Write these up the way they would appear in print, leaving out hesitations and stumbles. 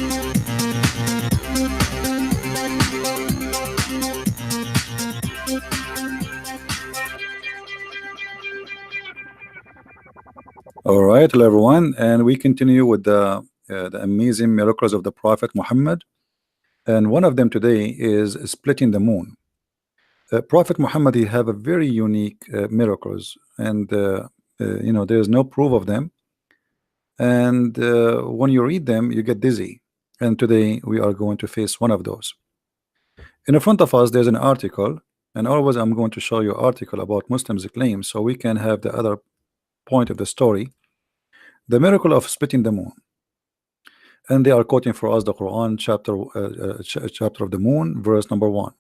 All right, hello everyone, and we continue with the amazing miracles of the Prophet Muhammad, and one of them today is splitting the moon. Prophet Muhammad, he have a very unique miracles, and there is no proof of them, and when you read them, you get dizzy. And today we are going to face one of those. In front of us, there's an article, and always I'm going to show you article about Muslims' claims, so we can have the other point of the story. The miracle of splitting the moon, and they are quoting for us the Quran chapter of the moon, verse number 1.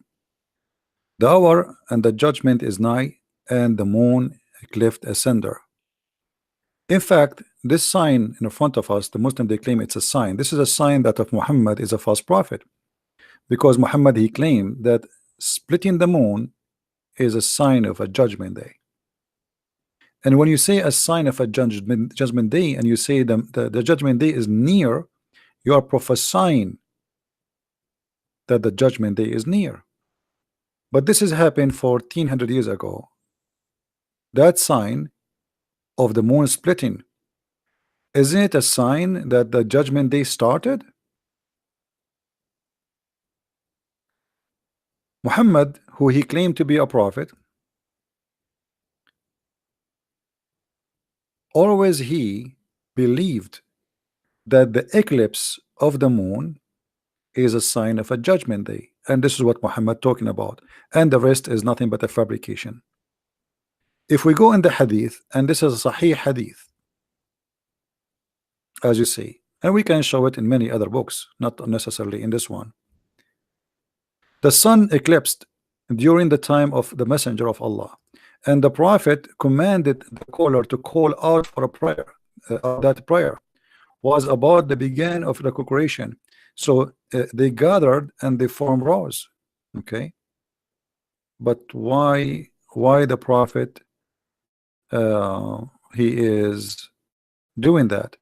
The hour and the judgment is nigh, and the moon cleft asunder. In fact, this sign in front of us, the Muslim, they claim it's a sign. This is a sign that of Muhammad is a false prophet, because Muhammad, he claimed that splitting the moon is a sign of a judgment day. And when you say a sign of a judgment day, and you say the judgment day is near, you are prophesying that the judgment day is near. But this has happened 1400 years ago. That sign of the moon splitting, isn't it a sign that the judgment day started? Muhammad, who he claimed to be a prophet, always he believed that the eclipse of the moon is a sign of a judgment day, and this is what Muhammad talking about, and the rest is nothing but a fabrication. If we go in the hadith, and this is a sahih hadith, as you see, and we can show it in many other books, not necessarily in this one. The sun eclipsed during the time of the messenger of Allah, and the prophet commanded the caller to call out for a prayer. That prayer was about the beginning of the congregation, so they gathered and they formed rows. Okay, but why the prophet he is doing that?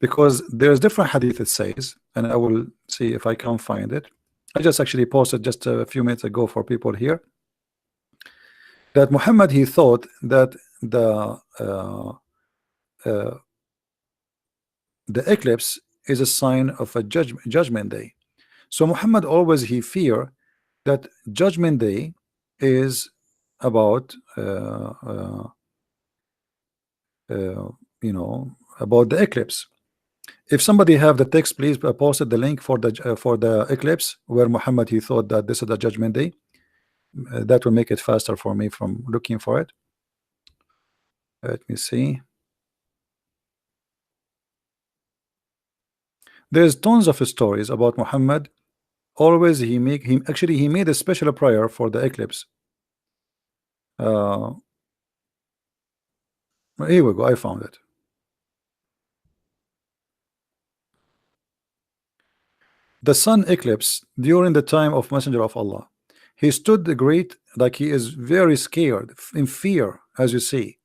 Because there's different hadith it says, and I will see if I can find it. I just actually posted just a few minutes ago for people here, that Muhammad, he thought that the eclipse is a sign of a judgment day. So Muhammad always he fear that judgment day is about about the eclipse. If somebody have the text, please post the link for the eclipse where Muhammad he thought that this is the judgment day. That will make it faster for me from looking for it. Let me see. There's tons of stories about Muhammad. Always he made a special prayer for the eclipse. Here we go. I found it. The sun eclipse during the time of messenger of Allah. He stood the great, like he is very scared, in fear, as you see,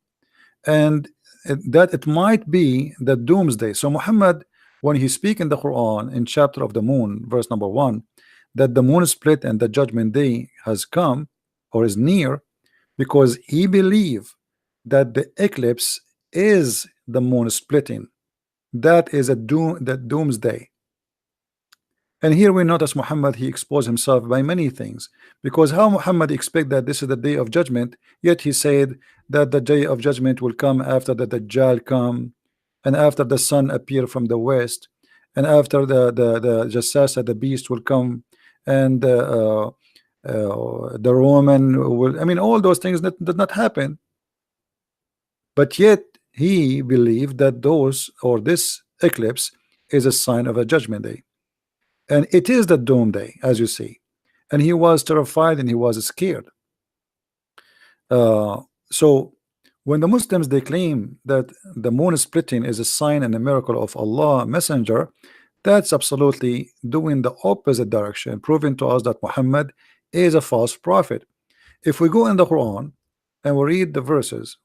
and that it might be the doomsday. So Muhammad, when he speak in the Quran in chapter of the moon, verse number 1, that the moon split and the judgment day has come or is near, because he believe that the eclipse is the moon splitting. That is a doomsday. And here we notice Muhammad, he exposed himself by many things, because how Muhammad expect that this is the day of judgment, yet he said that the day of judgment will come after the Dajjal come, and after the sun appear from the west, and after the Jassasa, the beast will come, and the Roman will, I mean, all those things that did not happen. But yet he believed that this eclipse is a sign of a judgment day. And it is the doomsday, as you see, and he was terrified and he was scared. So when the Muslims they claim that the moon splitting is a sign and a miracle of Allah messenger, that's absolutely doing the opposite direction, proving to us that Muhammad is a false prophet. If we go in the Quran and we read the verses,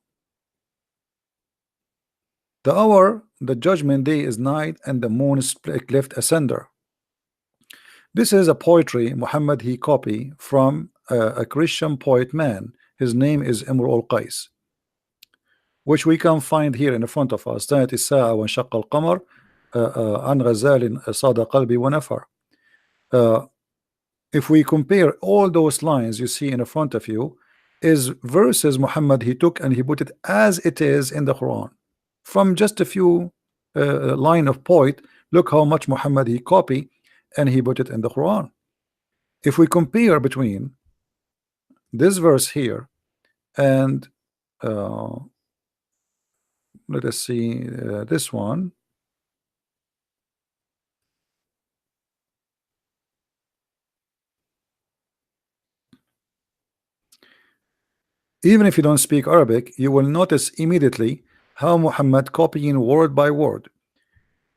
the hour, the judgment day is night, and the moon is cleft asunder. This is a poetry Muhammad he copy from a Christian poet man. His name is Imru al-Qais, which we can find here in the front of us. كانت الساعة وانشق القمر عن غزال صاد قلبي ونفر. If we compare all those lines you see in the front of you, is verses Muhammad he took and he put it as it is in the Quran from just a few line of poet. Look how much Muhammad he copy and he put it in the Quran. If we compare between this verse here and let us see this one. Even if you don't speak Arabic, you will notice immediately how Muhammad copying word by word.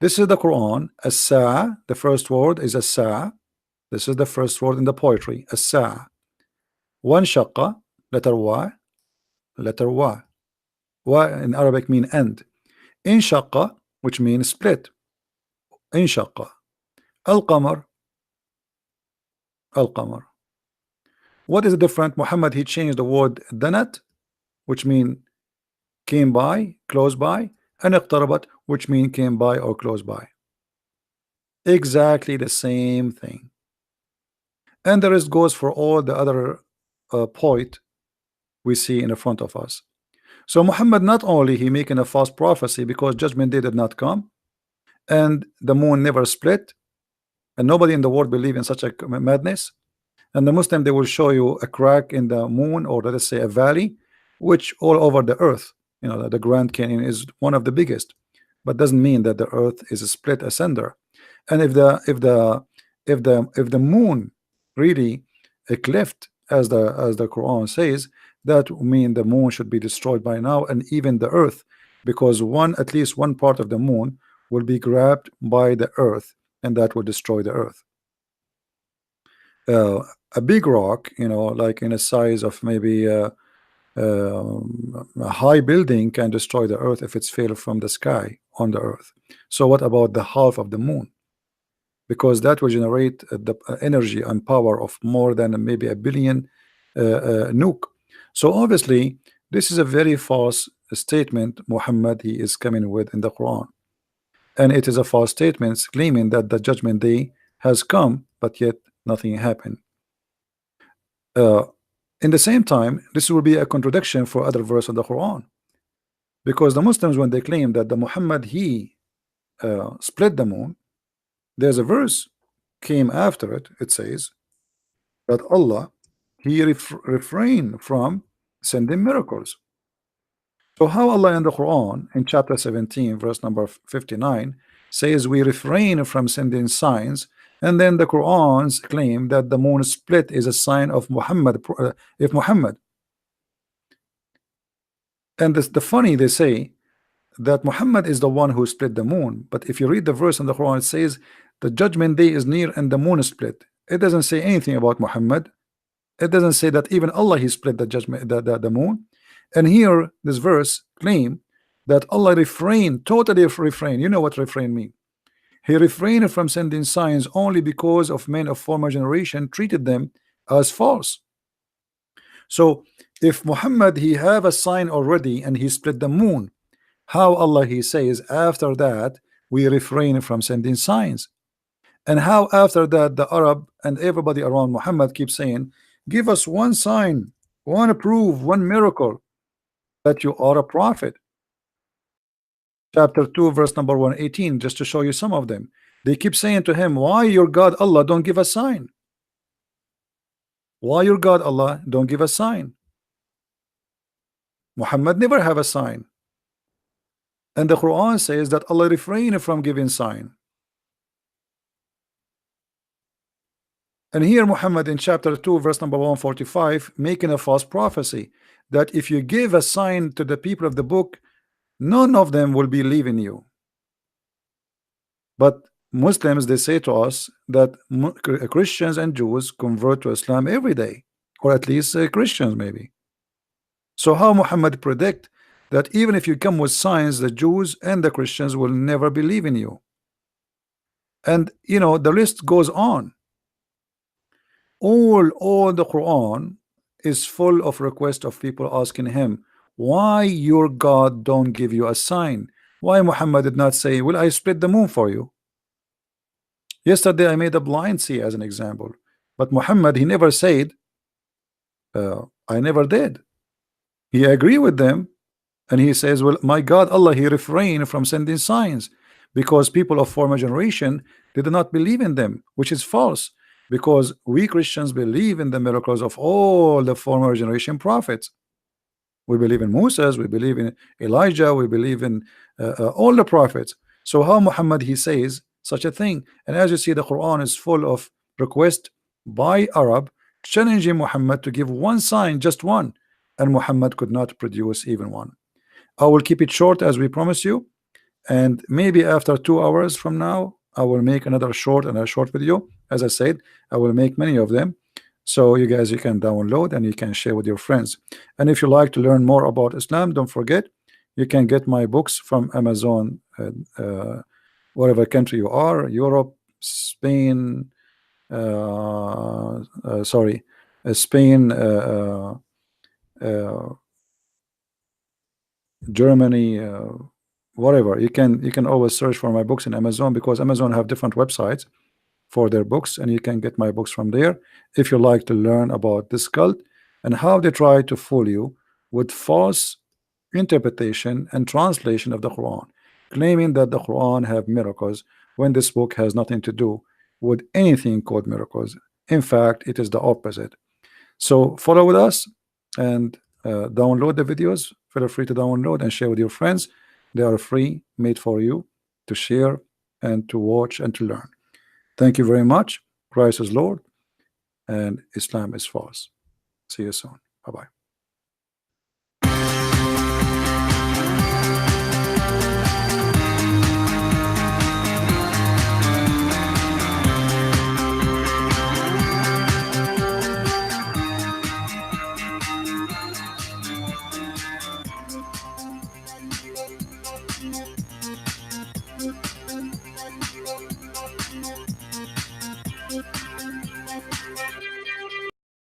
This is the Quran. As-Sa'a, the first word is As-Sa'a. This is the first word in the poetry. As-Sa'a. One shaqqa, letter Y, letter Y. Y in Arabic mean end. In shaqqa, which means split. In shaqqa. Al-Qamar, Al-Qamar. What is the different? Muhammad he changed the word danat, which mean came by, close by, and iqtarabat, which mean came by or close by. Exactly the same thing. And the rest goes for all the other poet we see in the front of us. So Muhammad not only he making a false prophecy because judgment day did not come, and the moon never split, and nobody in the world believe in such a madness. And the Muslim they will show you a crack in the moon, or let us say a valley, which all over the earth, you know, the Grand Canyon is one of the biggest, but doesn't mean that the earth is a split asunder. And if the moon really a cleft, as the Quran says, that mean the moon should be destroyed by now, and even the earth, because at least one part of the moon will be grabbed by the earth, and that will destroy the earth. A big rock, you know, like in a size of maybe a high building, can destroy the earth if it's fell from the sky on the earth. So what about the half of the moon? Because that will generate the energy and power of more than maybe 1 billion nuke. So obviously this is a very false statement Muhammad he is coming with in the Quran, and it is a false statement claiming that the judgment day has come, but yet nothing happened. In the same time, this will be a contradiction for other verse of the Quran, because the Muslims, when they claim that the Muhammad he split the moon, there's a verse came after it. It says that Allah he refrained from sending miracles. So how Allah in the Quran in chapter 17 verse number 59 says we refrain from sending signs, and then the Quran's claim that the moon split is a sign of Muhammad, if Muhammad. And the funny, they say that Muhammad is the one who split the moon, but if you read the verse in the Quran, it says the judgment day is near and the moon is split. It doesn't say anything about Muhammad. It doesn't say that even Allah he split the judgment, the moon. And here this verse claim that Allah totally refrain. You know what refrain mean? He refrained from sending signs only because of men of former generation treated them as false. So if Muhammad he have a sign already and he split the moon, how Allah he says after that we refrain from sending signs? And how after that the Arab and everybody around Muhammad keep saying, give us one sign, one proof, one miracle that you are a prophet. Chapter 2 verse number 118, just to show you some of them. They keep saying to him, why your God Allah don't give a sign? Why your God Allah don't give a sign? Muhammad never have a sign. And the Quran says that Allah refrained from giving sign. And here Muhammad in chapter 2 verse number 145 making a false prophecy that if you give a sign to the people of the book, none of them will believe in you. But Muslims, they say to us that Christians and Jews convert to Islam every day, or at least Christians maybe. So how Muhammad predict that even if you come with signs, the Jews and the Christians will never believe in you? And you know the list goes on. All the Quran is full of requests of people asking him, why your God don't give you a sign? Why Muhammad did not say, will I split the moon for you? Yesterday I made a blind see as an example, but Muhammad, he never said, I never did. He agreed with them, and he says, well, my God, Allah, he refrained from sending signs because people of former generation did not believe in them, which is false, because we Christians believe in the miracles of all the former generation prophets. We believe in Moses, we believe in Elijah, we believe in all the prophets. So how Muhammad he says such a thing? And as you see, the Quran is full of requests by Arab challenging Muhammad to give one sign, just one, and Muhammad could not produce even one. I will keep it short as we promise you, and maybe after 2 hours from now I will make another short and a short video. As I said, I will make many of them, so you guys, you can download and you can share with your friends. And if you like to learn more about Islam, don't forget you can get my books from Amazon, whatever country you are, Europe, Spain, sorry, Spain, Germany, whatever. You can always search for my books in Amazon, because Amazon have different websites for their books, and you can get my books from there if you like to learn about this cult and how they try to fool you with false interpretation and translation of the Quran, claiming that the Quran have miracles when this book has nothing to do with anything called miracles. In fact, it is the opposite. So follow with us and download the videos. Feel free to download and share with your friends. They are free, made for you to share and to watch and to learn. Thank you very much. Christ is Lord and Islam is false. See you soon. Bye-bye.